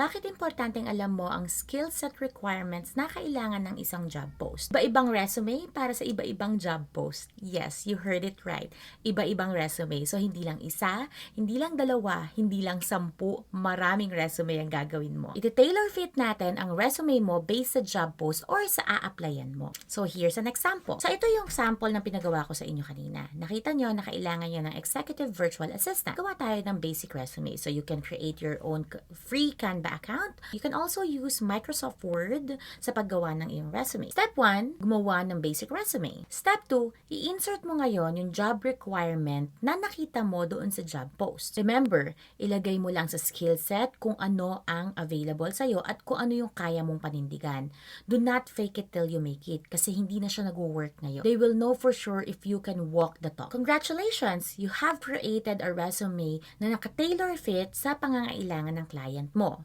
Bakit importanteng alam mo ang skill set requirements na kailangan ng isang job post? Iba-ibang resume para sa iba-ibang job post. Yes, you heard it right. Iba-ibang resume. So, hindi lang isa, hindi lang dalawa, hindi lang 10, maraming resume ang gagawin mo. Iti-tailor fit natin ang resume mo based sa job post or sa a-applyan mo. So, here's an example. So, ito yung sample na pinagawa ko sa inyo kanina. Nakita nyo na kailangan nyo ng executive virtual assistant. Gawa tayo ng basic resume. So, you can create your own free Canva account. You can also use Microsoft Word sa paggawa ng iyong resume. Step 1, gumawa ng basic resume. Step 2, i-insert mo ngayon yung job requirement na nakita mo doon sa job post. Remember, ilagay mo lang sa skill set kung ano ang available sa'yo at kung ano yung kaya mong panindigan. Do not fake it till you make it kasi hindi na siya nag-work ngayon. They will know for sure if you can walk the talk. Congratulations! You have created a resume na naka-tailor fit sa pangangailangan ng client mo.